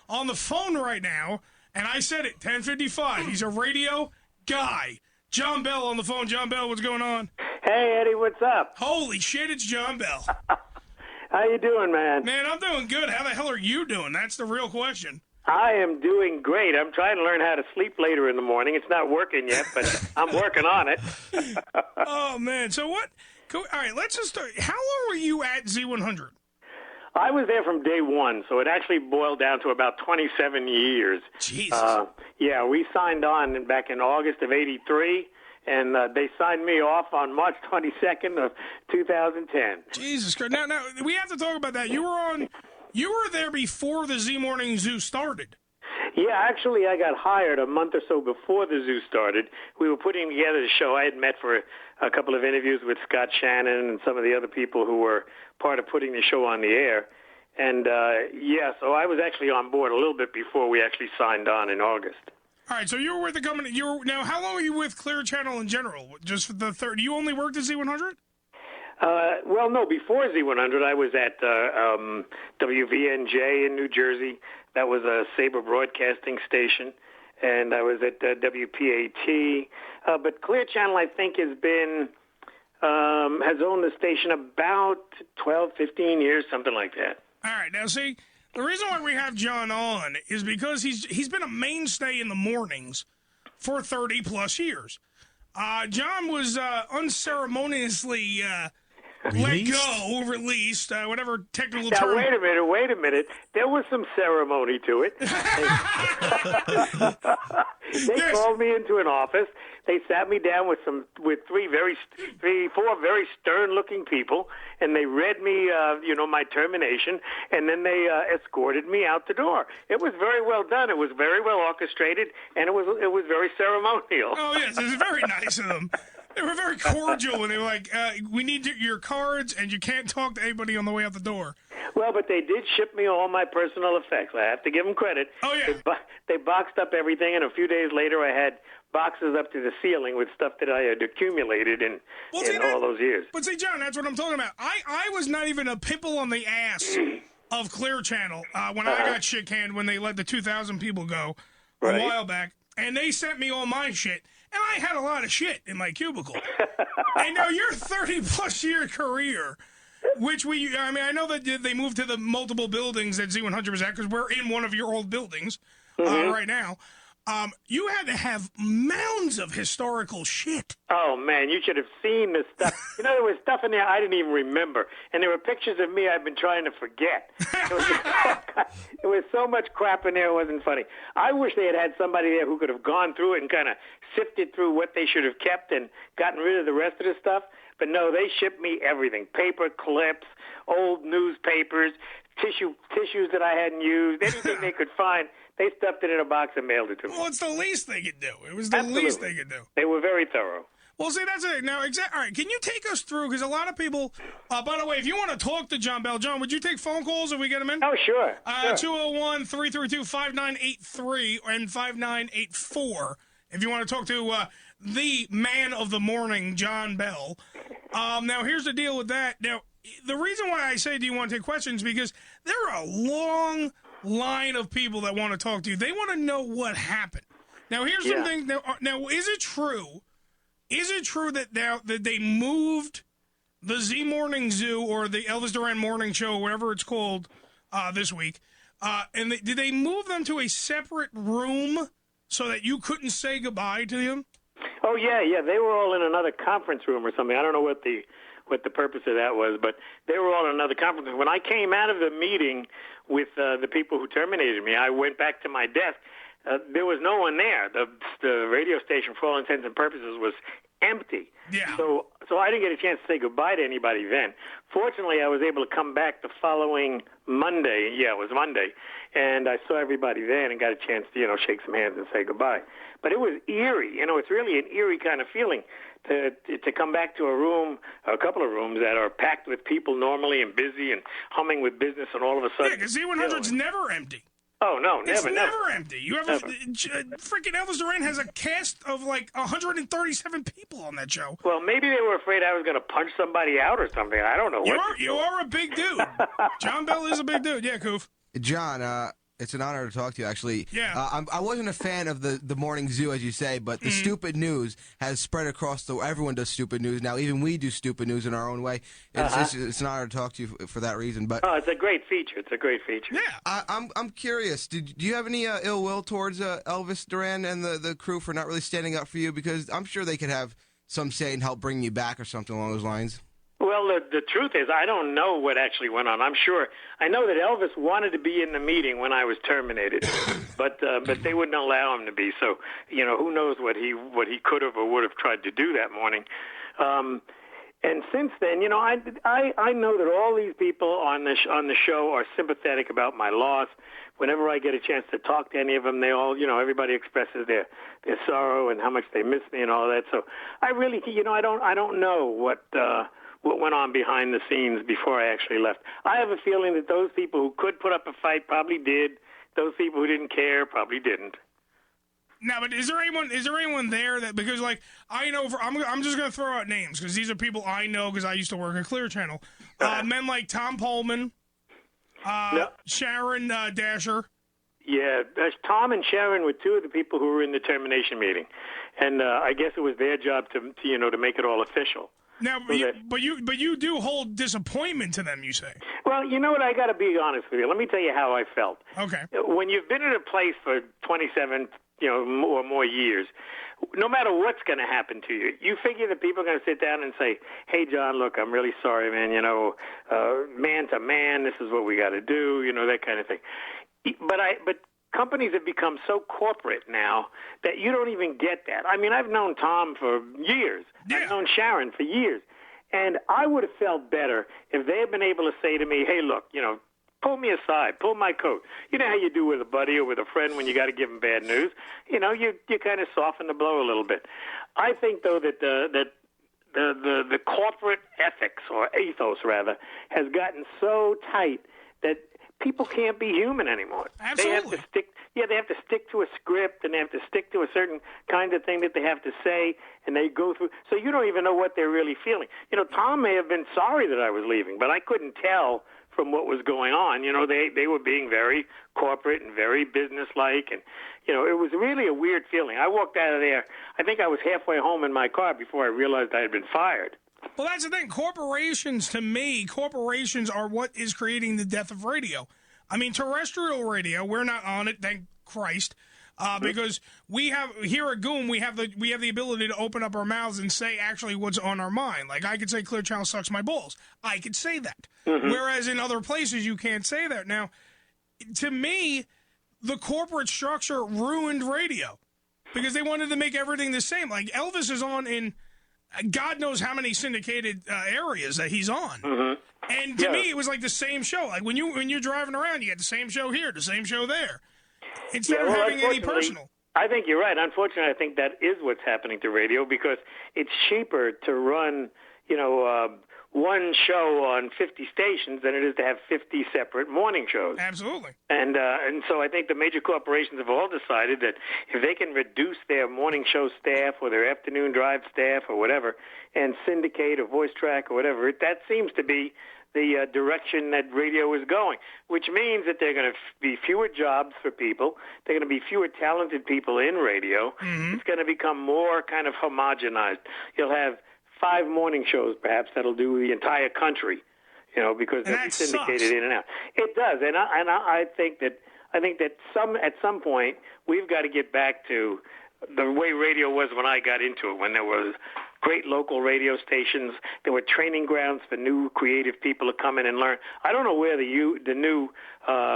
on the phone right now, and I said it, 10:55. He's a radio guy. John Bell on the phone. John Bell, what's going on? Hey, Eddie, what's up? Holy shit, it's John Bell. How you doing, man? Man, I'm doing good. How the hell are you doing? That's the real question. I am doing great. I'm trying to learn how to sleep later in the morning. It's not working yet, but I'm working on it. Oh, man. So what? All right, let's just start. How long were you at Z100? I was there from day one, so it actually boiled down to about 27 years. Jesus. Yeah, we signed on back in August of '83, and they signed me off on March 22nd of 2010. Jesus Christ. Now, we have to talk about that. You were there before the Z Morning Zoo started. Yeah, actually, I got hired a month or so before the zoo started. We were putting together the show. I had met for a couple of interviews with Scott Shannon and some of the other people who were part of putting the show on the air. And, so I was actually on board a little bit before we actually signed on in August. All right, so you were with the company. Now, how long were you with Clear Channel in general? Just for the third? You only worked at Z100? Well, no, before Z100, I was at WVNJ in New Jersey. That was a Sabre broadcasting station. And I was at WPAT. But Clear Channel, I think, has owned the station about 12, 15 years, something like that. All right, now see, the reason why we have John on is because he's been a mainstay in the mornings for 30-plus years. John was unceremoniously released, whatever technical term. Now, wait a minute. There was some ceremony to it. They called me into an office. They sat me down with four very stern-looking people, and they read me, my termination, and then they escorted me out the door. It was very well done. It was very well orchestrated, and it was very ceremonial. Oh yes, it was very nice of them. They were very cordial, and they were like, we need your cards, and you can't talk to anybody on the way out the door. Well, but they did ship me all my personal effects. I have to give them credit. Oh, yeah. They boxed up everything, and a few days later I had boxes up to the ceiling with stuff that I had accumulated in all those years. But see, John, that's what I'm talking about. I was not even a pimple on the ass of Clear Channel when I got shit canned when they let the 2,000 people go a while back, and they sent me all my shit. And I had a lot of shit in my cubicle. And now your 30-plus year career, which I know that they moved to the multiple buildings that Z100 was at, because we're in one of your old buildings right now. You had to have mounds of historical shit. Oh, man, you should have seen this stuff. There was stuff in there I didn't even remember. And there were pictures of me I've been trying to forget. There was so much crap in there, it wasn't funny. I wish they had somebody there who could have gone through it and kind of sifted through what they should have kept and gotten rid of the rest of the stuff. But no, they shipped me everything. Paper clips, old newspapers, tissues that I hadn't used, anything they could find. They stuffed it in a box and mailed it to me. Well, it's the least they could do. It was the least they could do. They were very thorough. Well, see, that's it. Now, all right, can you take us through, because a lot of people, by the way, if you want to talk to John Bell, John, would you take phone calls if we get them in? Oh, sure. 201-332-5983 and 5984 if you want to talk to the man of the morning, John Bell. Now, here's the deal with that. Now, the reason why I say do you want to take questions because there are a long line of people that want to talk to you. They want to know what happened. Now, here's something. Now, is it true? Is it true that they moved the Z Morning Zoo or the Elvis Duran Morning Show, whatever it's called, this week? And did they move them to a separate room so that you couldn't say goodbye to them? Oh yeah. They were all in another conference room or something. I don't know what the purpose of that was, but they were all in another conference room. When I came out of the meeting with the people who terminated me, I went back to my desk. There was no one there. The radio station, for all intents and purposes, was empty. Yeah. So I didn't get a chance to say goodbye to anybody then. Fortunately, I was able to come back the following Monday. Yeah, it was Monday. And I saw everybody then and got a chance to, shake some hands and say goodbye. But it was eerie. It's really an eerie kind of feeling to come back to a room, a couple of rooms that are packed with people normally and busy and humming with business, and all of a sudden... Yeah, because Z100's never empty. Oh, no, never. It's never empty. You have freaking Elvis Duran has a cast of like 137 people on that show. Well, maybe they were afraid I was going to punch somebody out or something. I don't know. You are a big dude. John Bell is a big dude. Yeah, Koof. John, It's an honor to talk to you, actually. Yeah. I wasn't a fan of the morning zoo, as you say, but the stupid news has spread across everyone does stupid news now. Even we do stupid news in our own way. It's an honor to talk to you for that reason. But it's a great feature. It's a great feature. Yeah. I'm curious. Do you have any ill will towards Elvis Duran and the crew for not really standing up for you? Because I'm sure they could have some say and help bring you back or something along those lines. Well, the truth is, I don't know what actually went on. I know that Elvis wanted to be in the meeting when I was terminated, but they wouldn't allow him to be. So, who knows what he could have or would have tried to do that morning. And since then, I know that all these people on the show are sympathetic about my loss. Whenever I get a chance to talk to any of them, they all, everybody expresses their sorrow and how much they miss me and all that. So I really, I don't know what went on behind the scenes before I actually left. I have a feeling that those people who could put up a fight probably did. Those people who didn't care probably didn't. Now, but is there anyone there that, because like I know I'm just going to throw out names because these are people I know because I used to work at Clear Channel. Men like Tom Pullman, Sharon Dasher. Yeah, Tom and Sharon were two of the people who were in the termination meeting, and I guess it was their job to make it all official. Now, but you do hold disappointment to them, you say. Well, you know what? I got to be honest with you. Let me tell you how I felt. Okay. When you've been in a place for 27, or more years, no matter what's going to happen to you, you figure that people are going to sit down and say, "Hey, John, look, I'm really sorry, man. Man to man, this is what we got to do. That kind of thing." But companies have become so corporate now that you don't even get that. I mean, I've known Tom for years. Yeah. I've known Sharon for years. And I would have felt better if they had been able to say to me, "Hey, look, pull me aside, pull my coat." You know how you do with a buddy or with a friend when you got to give them bad news? You kind of soften the blow a little bit. I think, though, that the corporate ethics, or ethos rather, has gotten so tight that people can't be human anymore. Absolutely. They have to stick to a script, and they have to stick to a certain kind of thing that they have to say, and they go through. So you don't even know what they're really feeling. Tom may have been sorry that I was leaving, but I couldn't tell from what was going on. They were being very corporate and very businesslike, and it was really a weird feeling. I walked out of there. I think I was halfway home in my car before I realized I had been fired. Well, that's the thing. Corporations are what is creating the death of radio. I mean, terrestrial radio, we're not on it, thank Christ, because we have here at Goom, we have the ability to open up our mouths and say actually what's on our mind. Like I could say Clear Channel sucks my balls. I could say that. Mm-hmm. Whereas in other places you can't say that. Now, to me, the corporate structure ruined radio because they wanted to make everything the same. Like Elvis is on in God knows how many syndicated areas that he's on. Mm-hmm. And to me, it was like the same show. Like when you're driving around, you get the same show here, the same show there, instead of having any personal. I think you're right. Unfortunately, I think that is what's happening to radio because it's cheaper to run, one show on 50 stations than it is to have 50 separate morning shows. Absolutely. And so I think the major corporations have all decided that if they can reduce their morning show staff or their afternoon drive staff or whatever and syndicate or voice track or whatever, that seems to be the direction that radio is going, which means that there are going to be fewer jobs for people. There are going to be fewer talented people in radio. Mm-hmm. It's going to become more kind of homogenized. You'll have 5 morning shows, perhaps, that'll do the entire country, because they'll be syndicated in and out. It does, and I think that at some point we've got to get back to the way radio was when I got into it, when there was great local radio stations. There were training grounds for new creative people to come in and learn. I don't know where the new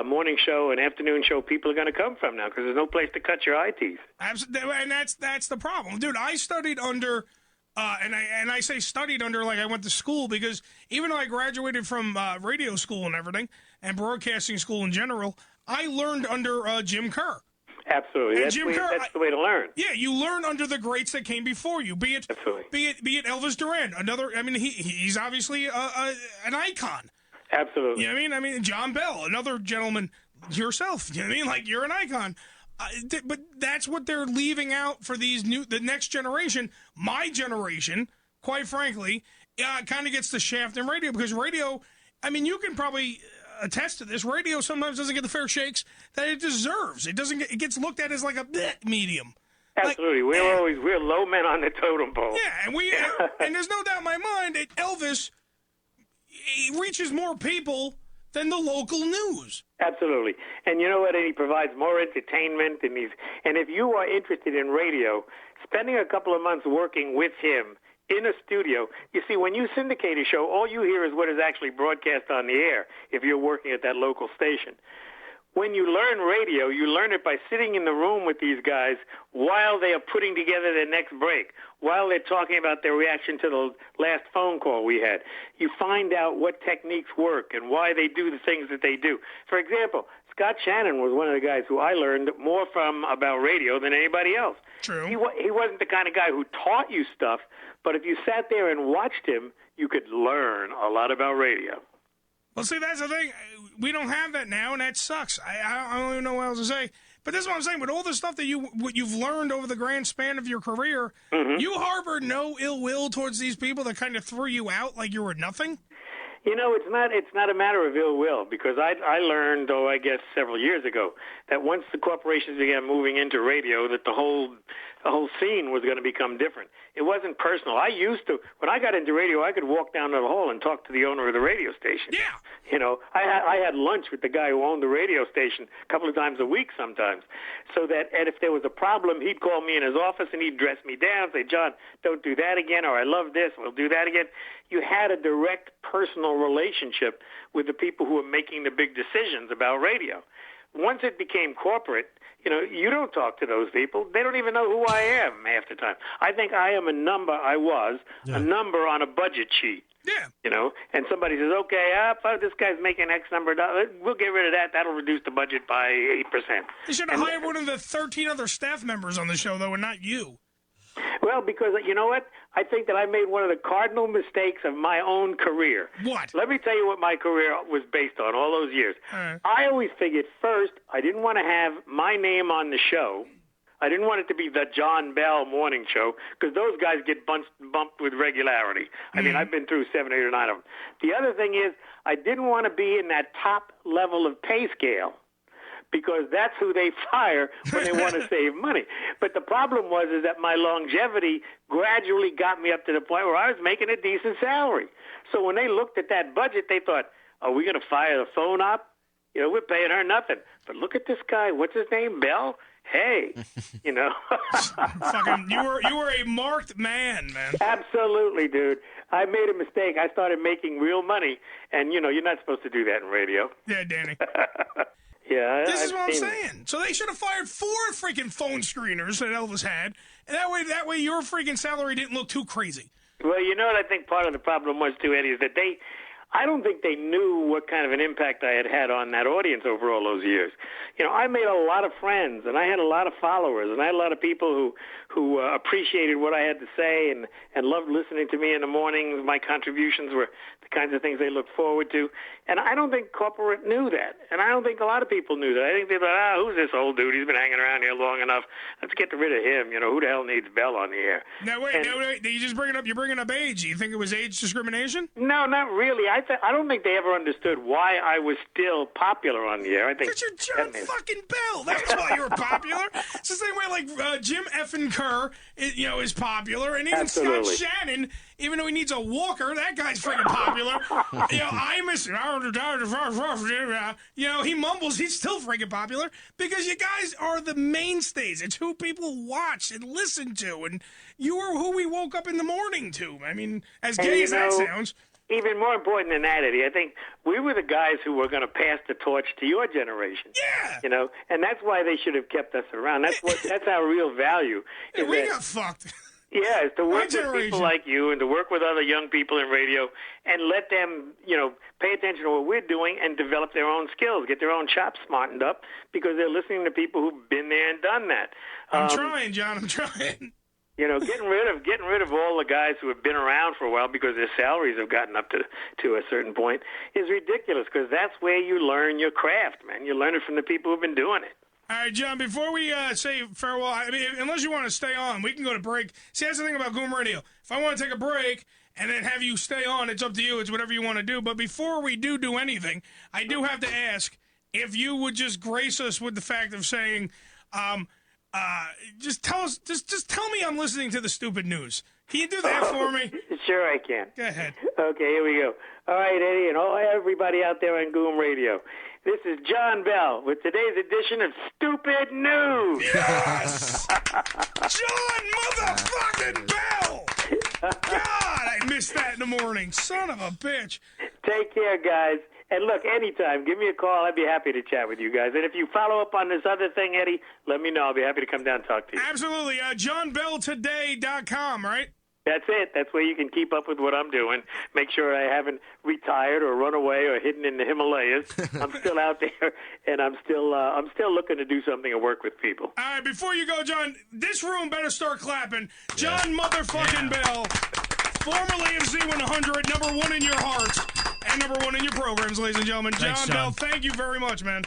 morning show and afternoon show people are going to come from now because there's no place to cut your eye teeth. Absolutely, and that's the problem, dude. I studied under. And I say studied under like I went to school because even though I graduated from radio school and everything and broadcasting school in general, I learned under Jim Kerr. Absolutely, that's the way to learn. Yeah, you learn under the greats that came before you. Be it Elvis Duran, he's obviously an icon. Absolutely. You know what I mean? John Bell, another gentleman, yourself. You know what I mean? Like you're an icon. But that's what they're leaving out for the next generation. My generation, quite frankly, kind of gets the shaft in radio because radio, I mean, you can probably attest to this. Radio sometimes doesn't get the fair shakes that it deserves. It doesn't. It gets looked at as like a medium. Absolutely, we're low men on the totem pole. Yeah, and there's no doubt in my mind that Elvis he reaches more people than the local news. Absolutely, and you know what? And he provides more entertainment, and if you are interested in radio, spending a couple of months working with him in a studio, you see, when you syndicate a show, all you hear is what is actually broadcast on the air. If you're working at that local station. When you learn radio, you learn it by sitting in the room with these guys while they are putting together their next break, while they're talking about their reaction to the last phone call we had. You find out what techniques work and why they do the things that they do. For example, Scott Shannon was one of the guys who I learned more from about radio than anybody else. True. He wasn't the kind of guy who taught you stuff, but if you sat there and watched him, you could learn a lot about radio. Well, see, that's the thing. We don't have that now, and that sucks. I don't even know what else to say. But this is what I'm saying. With all the stuff that you've learned over the grand span of your career, you harbor no ill will towards these people that kind of threw you out like you were nothing? You know, it's not a matter of ill will, because I learned, I guess several years ago, that once the corporations began moving into radio, that the whole scene was going to become different. It wasn't personal. When I got into radio, I could walk down the hall and talk to the owner of the radio station. Yeah. You know, I had lunch with the guy who owned the radio station a couple of times a week sometimes. And if there was a problem, he'd call me in his office and he'd dress me down, say, John, don't do that again, or I love this, we'll do that again. You had a direct personal relationship with the people who were making the big decisions about radio. Once it became corporate, you know, you don't talk to those people. They don't even know who I am half the time. I think I am a number on a budget sheet. Yeah. You know, and somebody says, okay, this guy's making X number of dollars. We'll get rid of that. That'll reduce the budget by 8%. You should have hired one of the 13 other staff members on the show, though, and not you. Well, because you know what? I think that I made one of the cardinal mistakes of my own career. What? Let me tell you what my career was based on all those years. Right. I always figured, first, I didn't want to have my name on the show. I didn't want it to be the John Bell morning show, because those guys get bumped with regularity. I mean, I've been through 7, 8, or 9 of them. The other thing is, I didn't want to be in that top level of pay scale, because that's who they fire when they want to save money. But the problem is that my longevity gradually got me up to the point where I was making a decent salary. So when they looked at that budget, they thought, are we going to fire the phone op? You know, we're paying her nothing. But look at this guy. What's his name? Bell? Hey, you know. Fucking, you were a marked man. Absolutely, dude. I made a mistake. I started making real money. And, you know, you're not supposed to do that in radio. Yeah, Danny. Yeah, this is what I'm saying. So they should have fired 4 freaking phone screeners that Elvis had, and that way your freaking salary didn't look too crazy. Well, you know what I think part of the problem was too, Eddie, is that I don't think they knew what kind of an impact I had on that audience over all those years. You know, I made a lot of friends, and I had a lot of followers, and I had a lot of people who appreciated what I had to say and loved listening to me in the mornings. My contributions were the kinds of things they looked forward to. And I don't think corporate knew that, and I don't think a lot of people knew that. I think they thought, who's this old dude? He's been hanging around here long enough. Let's get rid of him. You know, who the hell needs Bell on the air? Now, wait. You're bringing up age. You think it was age discrimination? No, not really. I don't think they ever understood why I was still popular on the air. I think because you're John fucking Bell. That's why you were popular. It's the same way like Jim Effin Kerr, is popular, and even Absolutely. Scott Shannon, even though he needs a walker, that guy's freaking popular. He mumbles, he's still freaking popular because you guys are the mainstays. It's who people watch and listen to, and you are who we woke up in the morning to. I mean, as gay as that sounds. Even more important than that, Eddie, I think we were the guys who were going to pass the torch to your generation. Yeah. You know, and that's why they should have kept us around. That's our real value. Yeah, we got fucked. Yeah, is to work with generation. people like you and to work with other young people in radio and let them, pay attention to what we're doing and develop their own skills, get their own chops smartened up because they're listening to people who've been there and done that. I'm trying, John. I'm trying. Getting rid of all the guys who have been around for a while because their salaries have gotten up to a certain point is ridiculous because that's where you learn your craft, man. You learn it from the people who've been doing it. All right, John, before we say farewell, I mean, unless you want to stay on, we can go to break. See, that's the thing about Goom Radio. If I want to take a break and then have you stay on. It's up to you. It's whatever you want to do. But before we do anything, I do have to ask if you would just grace us with the fact of saying, just tell us, just tell me I'm listening to the stupid news. Can you do that for me? Sure, I can. Go ahead. Okay, here we go. All right, Eddie, and everybody out there on Goom Radio. This is John Bell with today's edition of Stupid News. Yes! John motherfucking Bell! God, I missed that in the morning. Son of a bitch. Take care, guys. And look, anytime, give me a call. I'd be happy to chat with you guys. And if you follow up on this other thing, Eddie, let me know. I'll be happy to come down and talk to you. Absolutely. JohnBellToday.com, right? That's it. That's where you can keep up with what I'm doing. Make sure I haven't retired or run away or hidden in the Himalayas. I'm still out there, and I'm still looking to do something and work with people. All right, before you go, John, this room better start clapping. John motherfucking Bell, formerly of Z100, number one in your hearts and number one in your programs, ladies and gentlemen. Thanks, John Bell, John. thank you very much, man.